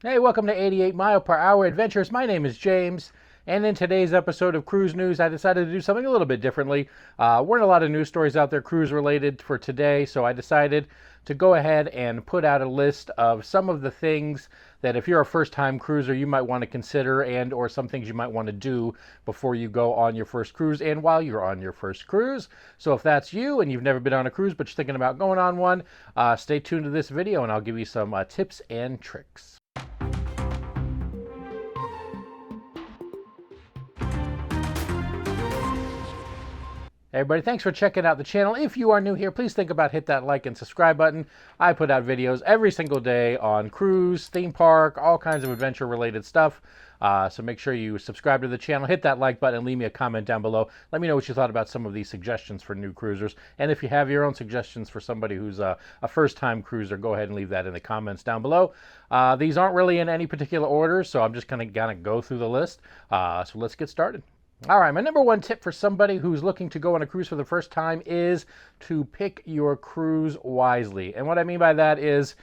Hey, welcome to 88 Mile Per Hour Adventures. My name is James, and in today's episode of Cruise News, I decided to do something a little bit differently. Weren't a lot of news stories out there cruise related for today, so I decided to go ahead and put out a list of some of the things that if you're a first-time cruiser, you might want to consider and or some things you might want to do before you go on your first cruise and while you're on your first cruise. So if that's you and you've never been on a cruise but you're thinking about going on one, stay tuned to this video and I'll give you some tips and tricks. Hey everybody, thanks for checking out the channel. If you are new here, please think about hit that like and subscribe button. I put out videos every single day on cruise, theme park, all kinds of adventure related stuff. So make sure you subscribe to the channel, hit that like button, and leave me a comment down below. Let me know what you thought about some of these suggestions for new cruisers. And if you have your own suggestions for somebody who's a first-time cruiser, go ahead and leave that in the comments down below. These aren't really in any particular order, so I'm just gonna go through the list. So let's get started. All right, my number one tip for somebody who's looking to go on a cruise for the first time is to pick your cruise wisely. And what I mean by that is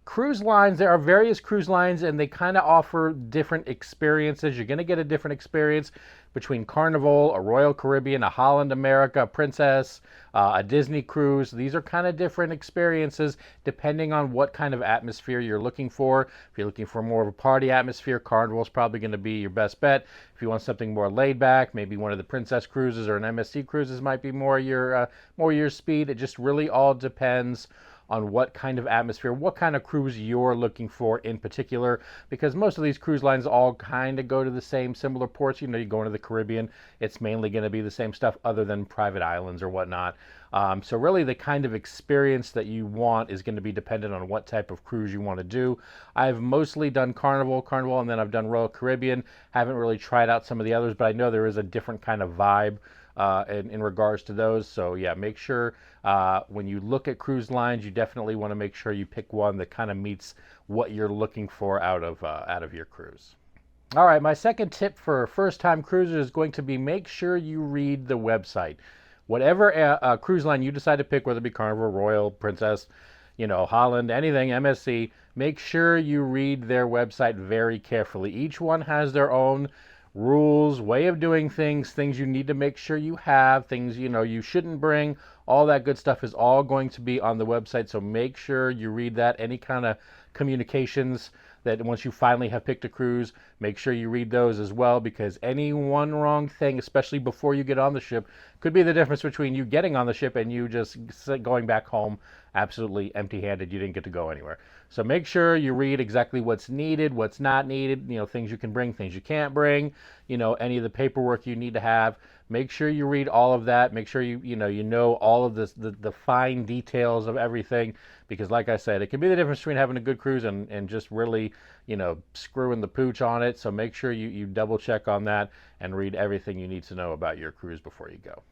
cruise lines, there are various cruise lines and they kind of offer different experiences. You're going to get a different experience between Carnival, a Royal Caribbean, a Holland America, a Princess, a Disney cruise. These are kind of different experiences depending on what kind of atmosphere you're looking for. If you're looking for more of a party atmosphere, Carnival is probably going to be your best bet. If you want something more laid back, maybe one of the Princess cruises or an MSC cruises might be more your speed. It just really all depends on what kind of atmosphere, what kind of cruise you're looking for in particular, because most of these cruise lines all kind of go to the same similar ports. You know, you go into the Caribbean, it's mainly going to be the same stuff other than private islands or whatnot. So really the kind of experience that you want is going to be dependent on what type of cruise you want to do. I've mostly done Carnival, and then I've done Royal Caribbean. Haven't really tried out some of the others, but I know there is a different kind of vibe in regards to those. So yeah, make sure when you look at cruise lines, you definitely want to make sure you pick one that kind of meets what you're looking for out of your cruise. All right, my second tip for first-time cruisers is going to be make sure you read the website. Whatever cruise line you decide to pick, whether it be Carnival, Royal, Princess, you know, Holland, anything, MSC, make sure you read their website very carefully. Each one has their own rules, way of doing things, things you need to make sure you have, things you know you shouldn't bring. All that good stuff is all going to be on the website, so make sure you read that. Any kind of communications that once you finally have picked a cruise, make sure you read those as well, because any one wrong thing, especially before you get on the ship, could be the difference between you getting on the ship and you just going back home absolutely empty-handed. You didn't get to go anywhere. So make sure you read exactly what's needed, what's not needed, you know, things you can bring, things you can't bring, you know, any of the paperwork you need to have. Make sure you read all of that. Make sure you know all of this, the fine details of everything, because like I said, it can be the difference between having a good cruise and just really, you know, screwing the pooch on it. So make sure you double check on that and read everything you need to know about your cruise before you go.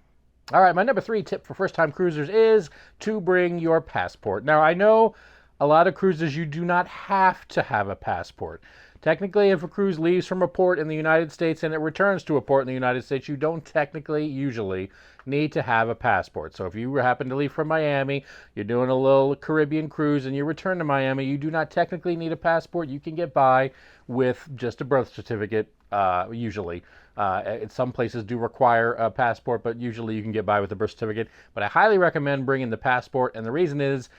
All right, my number three tip for first-time cruisers is to bring your passport. Now, I know a lot of cruises you do not have to have a passport. Technically, if a cruise leaves from a port in the United States and it returns to a port in the United States, you don't technically usually need to have a passport. So if you happen to leave from Miami, you're doing a little Caribbean cruise and you return to Miami, you do not technically need a passport. You can get by with just a birth certificate, usually. Some places do require a passport, but usually you can get by with a birth certificate. But I highly recommend bringing the passport, and the reason is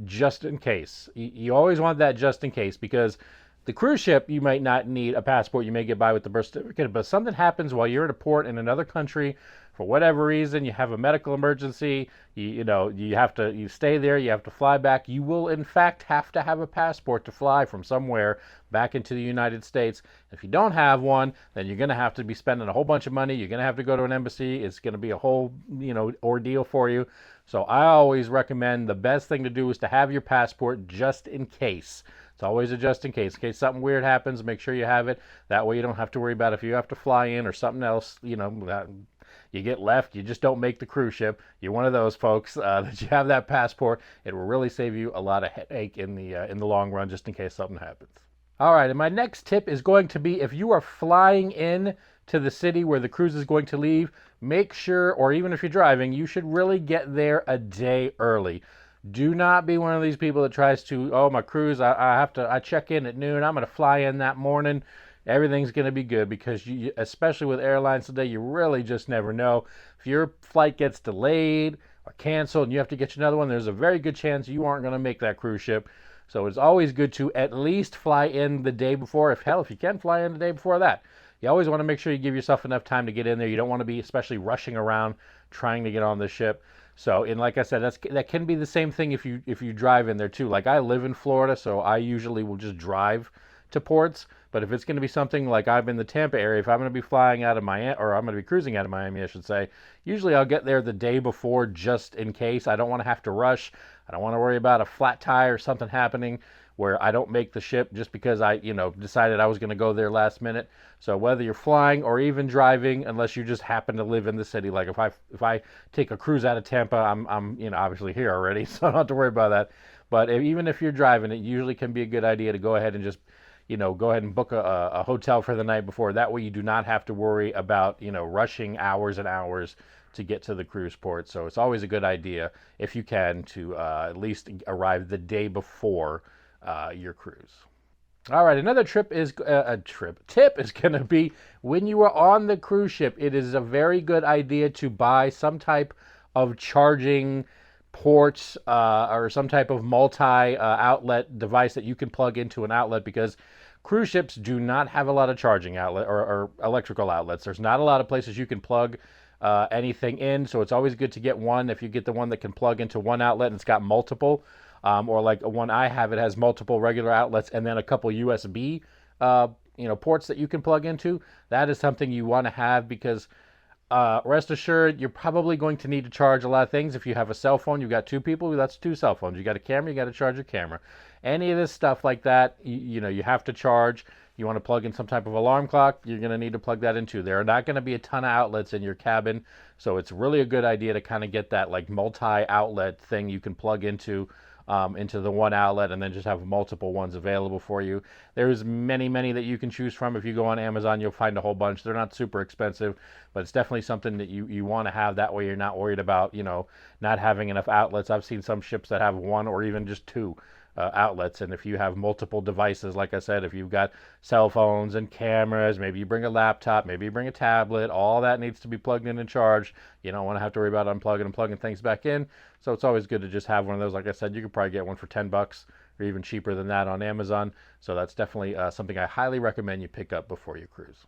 just in case. You always want that just in case, because the cruise ship, you might not need a passport. You may get by with the birth certificate, but if something happens while you're at a port in another country, for whatever reason, you have a medical emergency, you stay there, you have to fly back, you will in fact have to have a passport to fly from somewhere back into the United States. If you don't have one, then you're going to have to be spending a whole bunch of money. You're going to have to go to an embassy. It's going to be a whole, ordeal for you. So I always recommend the best thing to do is to have your passport just in case. It's always a just in case something weird happens, make sure you have it. That way you don't have to worry about if you have to fly in or something else, that you get left, you just don't make the cruise ship. You're one of those folks that you have that passport. It will really save you a lot of headache in the long run, just in case something happens. All right, and my next tip is going to be if you are flying in to the city where the cruise is going to leave, make sure, or even if you're driving, you should really get there a day early. Do not be one of these people that tries to, oh, my cruise, I check in at noon, I'm going to fly in that morning. Everything's going to be good, because you, especially with airlines today, you really just never know. If your flight gets delayed or canceled and you have to get you another one, there's a very good chance you aren't going to make that cruise ship. So it's always good to at least fly in the day before. If you can fly in the day before that. You always want to make sure you give yourself enough time to get in there. You don't want to be especially rushing around trying to get on the ship. So, and like I said, that can be the same thing if you drive in there too. Like, I live in Florida, so I usually will just drive to ports. But if it's going to be something like I'm in the Tampa area, if I'm going to be flying out of Miami, or I'm going to be cruising out of Miami, I should say, usually I'll get there the day before just in case. I don't want to have to rush. I don't want to worry about a flat tire or something happening where I don't make the ship just because I, decided I was going to go there last minute. So whether you're flying or even driving, unless you just happen to live in the city, like if I take a cruise out of Tampa, I'm obviously here already, so I don't have to worry about that. But even if you're driving, it usually can be a good idea to go ahead and just go ahead and book a hotel for the night before. That way you do not have to worry about, rushing hours and hours to get to the cruise port. So it's always a good idea, if you can, to at least arrive the day before your cruise. All right, another tip is going to be, when you are on the cruise ship, it is a very good idea to buy some type of charging ports or some type of multi-outlet device that you can plug into an outlet, because cruise ships do not have a lot of charging outlet or electrical outlets. There's not a lot of places you can plug anything in, so it's always good to get one. If you get the one that can plug into one outlet and it's got multiple, or like one I have, it has multiple regular outlets and then a couple USB ports that you can plug into. That is something you want to have, because rest assured, you're probably going to need to charge a lot of things. If you have a cell phone, you've got two people, that's two cell phones. You got a camera, you got to charge your camera. Any of this stuff like that, you have to charge. You want to plug in some type of alarm clock, you're going to need to plug that into. There are not going to be a ton of outlets in your cabin, so it's really a good idea to kind of get that like multi-outlet thing you can plug into the one outlet, and then just have multiple ones available for you. There's many that you can choose from. If you go on Amazon, you'll find a whole bunch. They're not super expensive, but it's definitely something that you want to have. That way you're not worried about, not having enough outlets. I've seen some ships that have one or even just two outlets, and if you have multiple devices, like I said, if you've got cell phones and cameras, maybe you bring a laptop, maybe you bring a tablet, all that needs to be plugged in and charged. You don't want to have to worry about unplugging and plugging things back in. So it's always good to just have one of those. Like I said, you could probably get one for $10 or even cheaper than that on Amazon. So that's definitely something I highly recommend you pick up before you cruise.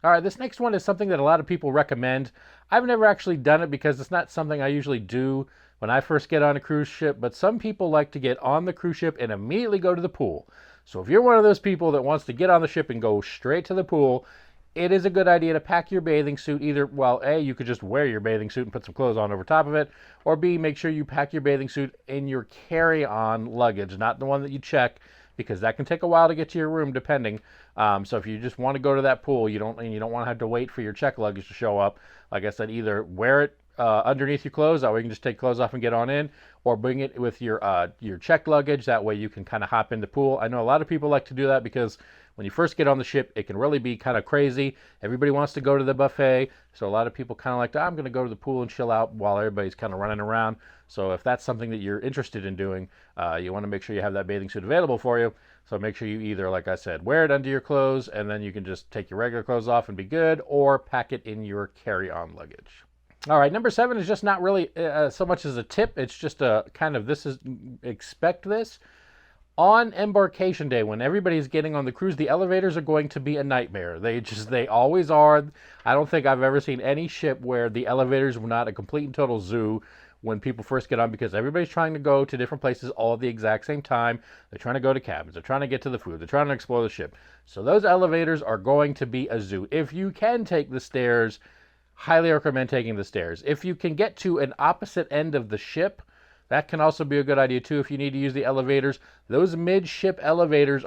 All right, this next one is something that a lot of people recommend. I've never actually done it because it's not something I usually do when I first get on a cruise ship, but some people like to get on the cruise ship and immediately go to the pool. So if you're one of those people that wants to get on the ship and go straight to the pool, it is a good idea to pack your bathing suit. Either, well, A, you could just wear your bathing suit and put some clothes on over top of it, or B, make sure you pack your bathing suit in your carry-on luggage, not the one that you check, because that can take a while to get to your room, depending. So if you just want to go to that pool, you don't want to have to wait for your check luggage to show up. Like I said, either wear it underneath your clothes, that way you can just take clothes off and get on in, or bring it with your check luggage. That way you can kind of hop in the pool. I know a lot of people like to do that because when you first get on the ship, it can really be kind of crazy. Everybody wants to go to the buffet, so a lot of people kind of like, I'm going to go to the pool and chill out while everybody's kind of running around. So if that's something that you're interested in doing, you want to make sure you have that bathing suit available for you. So make sure you either, like I said, wear it under your clothes, and then you can just take your regular clothes off and be good, or pack it in your carry-on luggage. All right, number 7 is just not really so much as a tip. It's just a kind of, expect this. On embarkation day, when everybody's getting on the cruise, the elevators are going to be a nightmare. They always are. I don't think I've ever seen any ship where the elevators were not a complete and total zoo when people first get on, because everybody's trying to go to different places all at the exact same time. They're trying to go to cabins. They're trying to get to the food. They're trying to explore the ship. So those elevators are going to be a zoo. If you can take the stairs, highly recommend taking the stairs. If you can get to an opposite end of the ship, that can also be a good idea too if you need to use the elevators. Those mid-ship elevators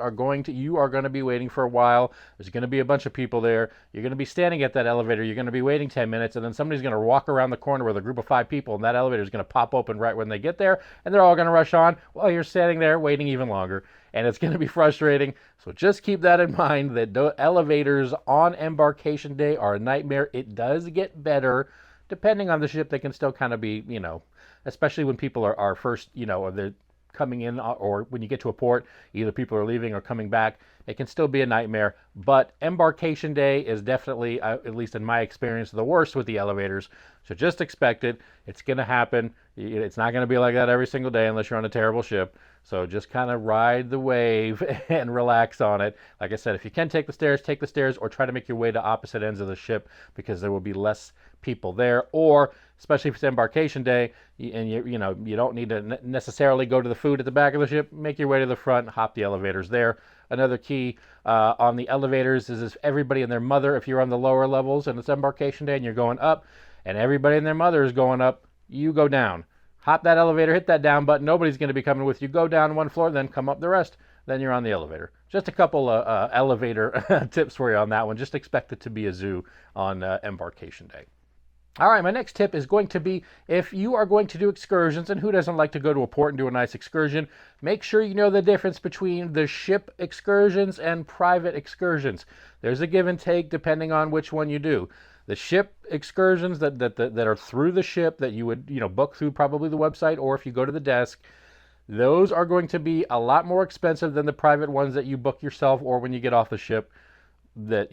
you are going to be waiting for a while. There's going to be a bunch of people there. You're going to be standing at that elevator. You're going to be waiting 10 minutes, and then somebody's going to walk around the corner with a group of 5 people, and that elevator is going to pop open right when they get there, and they're all going to rush on while you're standing there waiting even longer, and it's going to be frustrating. So just keep that in mind, that the elevators on embarkation day are a nightmare. It does get better. Depending on the ship, they can still kind of be, especially when people are first, or they're coming in, or when you get to a port, either people are leaving or coming back. It can still be a nightmare, but embarkation day is definitely, at least in my experience, the worst with the elevators. So just expect it. It's going to happen. It's not going to be like that every single day unless you're on a terrible ship. So just kind of ride the wave and relax on it. Like I said, if you can take the stairs, or try to make your way to opposite ends of the ship because there will be less people there. Or especially if it's embarkation day and you don't need to necessarily go to the food at the back of the ship, make your way to the front, hop the elevators there. Another key on the elevators is everybody and their mother, if you're on the lower levels and it's embarkation day and you're going up and everybody and their mother is going up, you go down. Hop that elevator, hit that down button. Nobody's going to be coming with you. Go down one floor, then come up the rest. Then you're on the elevator. Just a couple of elevator tips for you on that one. Just expect it to be a zoo on embarkation day. All right, my next tip is going to be, if you are going to do excursions, and who doesn't like to go to a port and do a nice excursion, make sure you know the difference between the ship excursions and private excursions. There's a give and take depending on which one you do. The ship excursions that are through the ship that you would book through probably the website, or if you go to the desk, those are going to be a lot more expensive than the private ones that you book yourself, or when you get off the ship that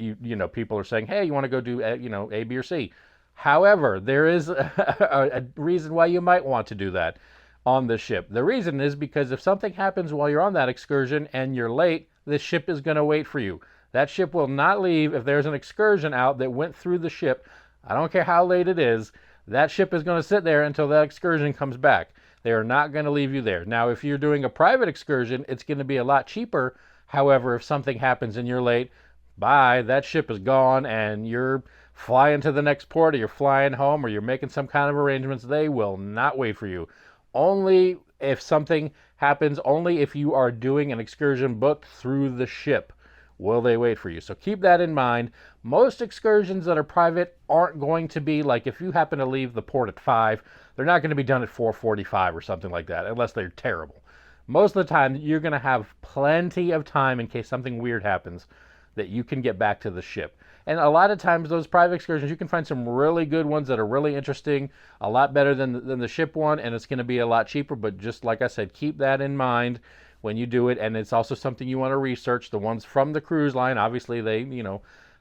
people are saying, hey, you want to go do A, B, or C. However, there is a reason why you might want to do that on the ship. The reason is because if something happens while you're on that excursion and you're late, the ship is going to wait for you. That ship will not leave if there's an excursion out that went through the ship. I don't care how late it is. That ship is going to sit there until that excursion comes back. They are not going to leave you there. Now, if you're doing a private excursion, it's going to be a lot cheaper. However, if something happens and you're late, bye, that ship is gone and you're flying to the next port, or you're flying home, or you're making some kind of arrangements. They will not wait for you. Only if something happens, only if you are doing an excursion booked through the ship will they wait for you. So keep that in mind. Most excursions that are private aren't going to be like, if you happen to leave the port at 5, they're not going to be done at 4:45 or something like that, unless they're terrible. Most of the time, you're going to have plenty of time in case something weird happens that you can get back to the ship. And a lot of times those private excursions, you can find some really good ones that are really interesting, a lot better than the ship one, and it's going to be a lot cheaper. But just like I said, keep that in mind when you do it. And it's also something you want to research. The ones from the cruise line, obviously they,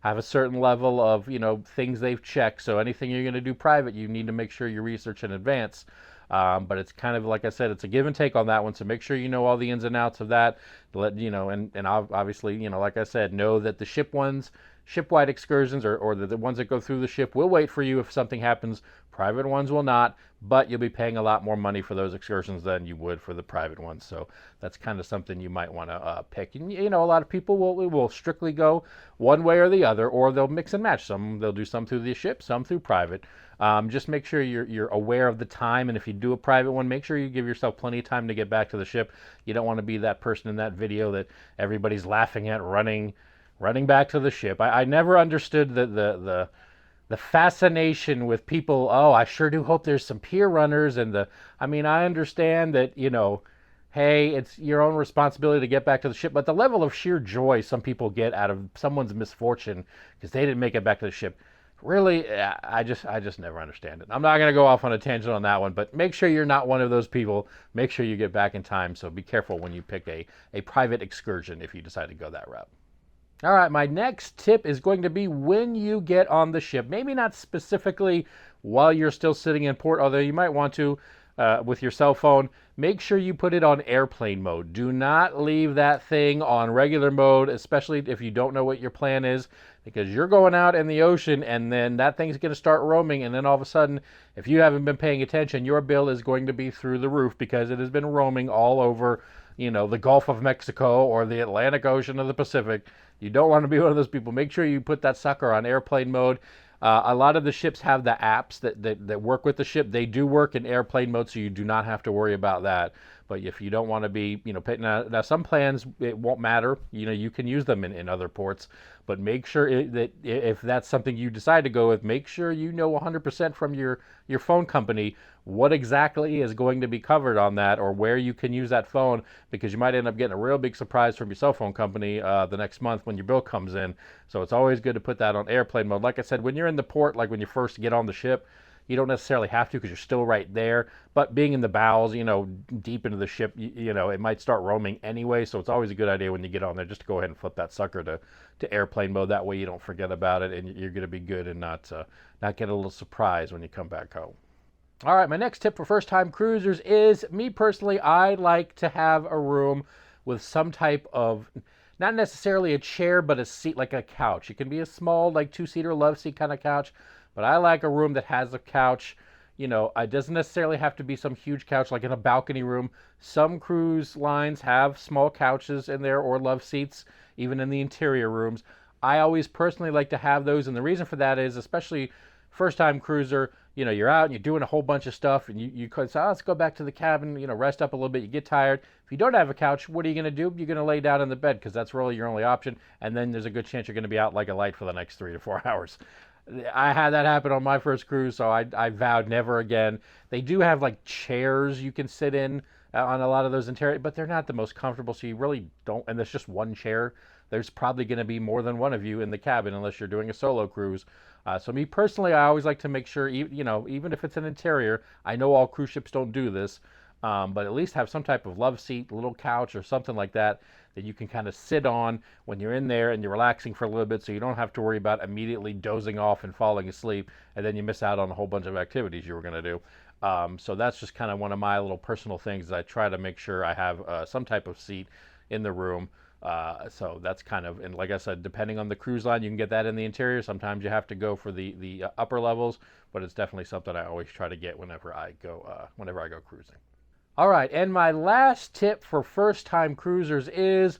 have a certain level of, things they've checked. So anything you're going to do private, you need to make sure you research in advance. But it's kind of, like I said, it's a give and take on that one. So make sure you know all the ins and outs of that. And obviously, like I said, know that the ship-wide excursions, or the ones that go through the ship, will wait for you if something happens. Private ones will not, but you'll be paying a lot more money for those excursions than you would for the private ones. So that's kind of something you might want to pick. And a lot of people will strictly go one way or the other, or they'll mix and match. They'll do some through the ship, some through private. Just make sure you're aware of the time, and if you do a private one, make sure you give yourself plenty of time to get back to the ship. You don't want to be that person in that video that everybody's laughing at, running back to the ship. I never understood the fascination with people. Oh, I sure do hope there's some pier runners. I understand that, hey, it's your own responsibility to get back to the ship, but the level of sheer joy some people get out of someone's misfortune because they didn't make it back to the ship, really, I just never understand it. I'm not going to go off on a tangent on that one, but make sure you're not one of those people. Make sure you get back in time. So be careful when you pick a private excursion if you decide to go that route. All right, my next tip is going to be when you get on the ship. Maybe not specifically while you're still sitting in port, although you might want to with your cell phone. Make sure you put it on airplane mode. Do not leave that thing on regular mode, especially if you don't know what your plan is, because you're going out in the ocean and then that thing's going to start roaming, and then all of a sudden, if you haven't been paying attention, your bill is going to be through the roof because it has been roaming all over, the Gulf of Mexico or the Atlantic Ocean or the Pacific. You don't want to be one of those people. Make sure you put that sucker on airplane mode. A lot of the ships have the apps that work with the ship. They do work in airplane mode, so you do not have to worry about that. But if you don't want to be, now some plans, it won't matter. You can use them in other ports. But make sure that if that's something you decide to go with, make sure you know 100% from your phone company what exactly is going to be covered on that, or where you can use that phone, because you might end up getting a real big surprise from your cell phone company the next month when your bill comes in. So it's always good to put that on airplane mode. Like I said, when you're in the port, like when you first get on the ship, You don't necessarily have to because you're still right there. But being in the bowels, deep into the ship, it might start roaming anyway. So it's always a good idea when you get on there just to go ahead and flip that sucker to airplane mode. That way you don't forget about it and you're going to be good and not get a little surprise when you come back home. All right, my next tip for first-time cruisers is, me personally, I like to have a room with some type of, not necessarily a chair, but a seat, like a couch. It can be a small, like two-seater love seat kind of couch, but I like a room that has a couch. It doesn't necessarily have to be some huge couch like in a balcony room. Some cruise lines have small couches in there or love seats, even in the interior rooms. I always personally like to have those, and the reason for that is, especially first-time cruiser, you're out and you're doing a whole bunch of stuff, and you could say, let's go back to the cabin, rest up a little bit. You get tired. If you don't have a couch, what are you going to do? You're going to lay down in the bed because that's really your only option, and then there's a good chance you're going to be out like a light for the next 3 to 4 hours. I had that happen on my first cruise, so I vowed never again. They do have like chairs you can sit in on a lot of those interior, but they're not the most comfortable, so you really don't, and there's just one chair. There's probably going to be more than one of you in the cabin unless you're doing a solo cruise. So me personally, I always like to make sure, even if it's an interior, I know all cruise ships don't do this, but at least have some type of love seat, little couch or something like that you can kind of sit on when you're in there and you're relaxing for a little bit, so you don't have to worry about immediately dozing off and falling asleep, and then you miss out on a whole bunch of activities you were going to do. So that's just kind of one of my little personal things, is I try to make sure I have some type of seat in the room. So that's kind of, and like I said, depending on the cruise line, you can get that in the interior. Sometimes you have to go for the upper levels, but it's definitely something I always try to get whenever I go cruising. All right, and my last tip for first-time cruisers is,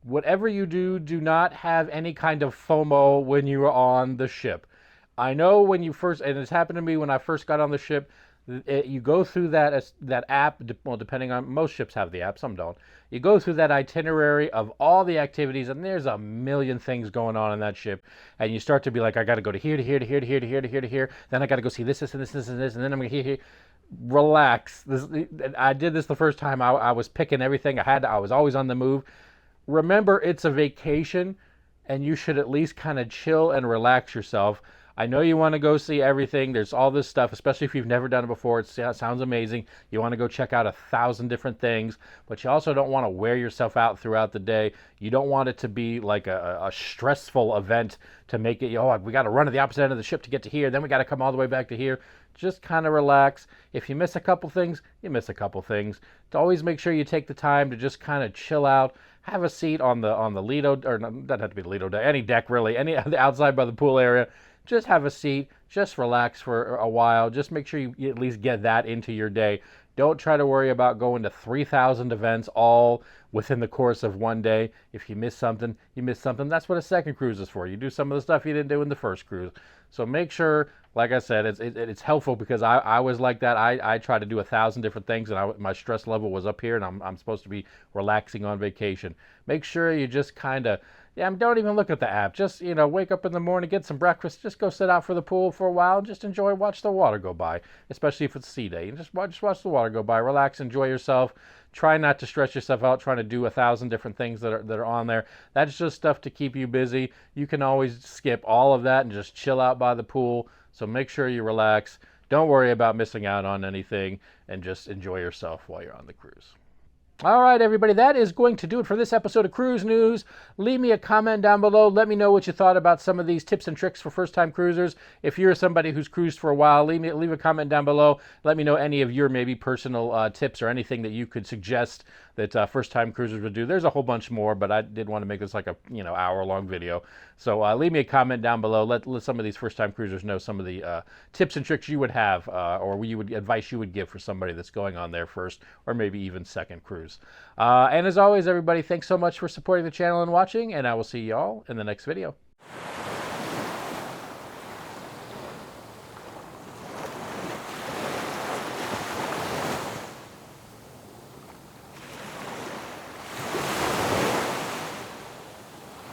whatever you do, do not have any kind of FOMO when you are on the ship. I know when you first, and it's happened to me when I first got on the ship, you go through that app, well, depending on, most ships have the app, some don't. You go through that itinerary of all the activities, and there's a million things going on in that ship, and you start to be like, I got to go to here, to here, to here, to here, to here, to here, to here, then I got to go see this, and this, and this, and then I'm going to here. Relax. I did this the first time. I was picking everything. I was always on the move. Remember, it's a vacation, and you should at least kind of chill and relax yourself. I know you want to go see everything. There's all this stuff, especially if you've never done it before. It sounds amazing. You want to go check out 1,000 different things, but you also don't want to wear yourself out throughout the day. You don't want it to be like a stressful event to make it, we got to run to the opposite end of the ship to get to here. Then we got to come all the way back to here. Just kind of relax. If you miss a couple things, you miss a couple things. To always make sure you take the time to just kind of chill out. Have a seat on the Lido, or no, doesn't have to be the Lido deck, any deck really, any outside by the pool area. Just have a seat, just relax for a while. Just make sure you at least get that into your day. Don't try to worry about going to 3,000 events all within the course of one day. If you miss something, you miss something. That's what a second cruise is for. You do some of the stuff you didn't do in the first cruise. So make sure, like I said, it's helpful, because I was like that. I try to do 1,000 different things, and my stress level was up here, and I'm supposed to be relaxing on vacation. Make sure you just kind of, don't even look at the app. Just, wake up in the morning, get some breakfast, just go sit out for the pool for a while, and just watch the water go by, especially if it's sea day. And just watch the water go by, relax, enjoy yourself. Try not to stress yourself out trying to do 1,000 different things that are on there. That's just stuff to keep you busy. You can always skip all of that and just chill out by the pool. So make sure you relax. Don't worry about missing out on anything, and just enjoy yourself while you're on the cruise. All right, everybody, that is going to do it for this episode of Cruise News. Leave me a comment down below. Let me know what you thought about some of these tips and tricks for first-time cruisers. If you're somebody who's cruised for a while, leave a comment down below. Let me know any of your maybe personal tips or anything that you could suggest that first-time cruisers would do. There's a whole bunch more, but I did want to make this like a hour-long video. So leave me a comment down below. Let some of these first-time cruisers know some of the tips and tricks you would have, or advice you would give for somebody that's going on their first or maybe even second cruise. And as always, everybody, thanks so much for supporting the channel and watching, and I will see you all in the next video.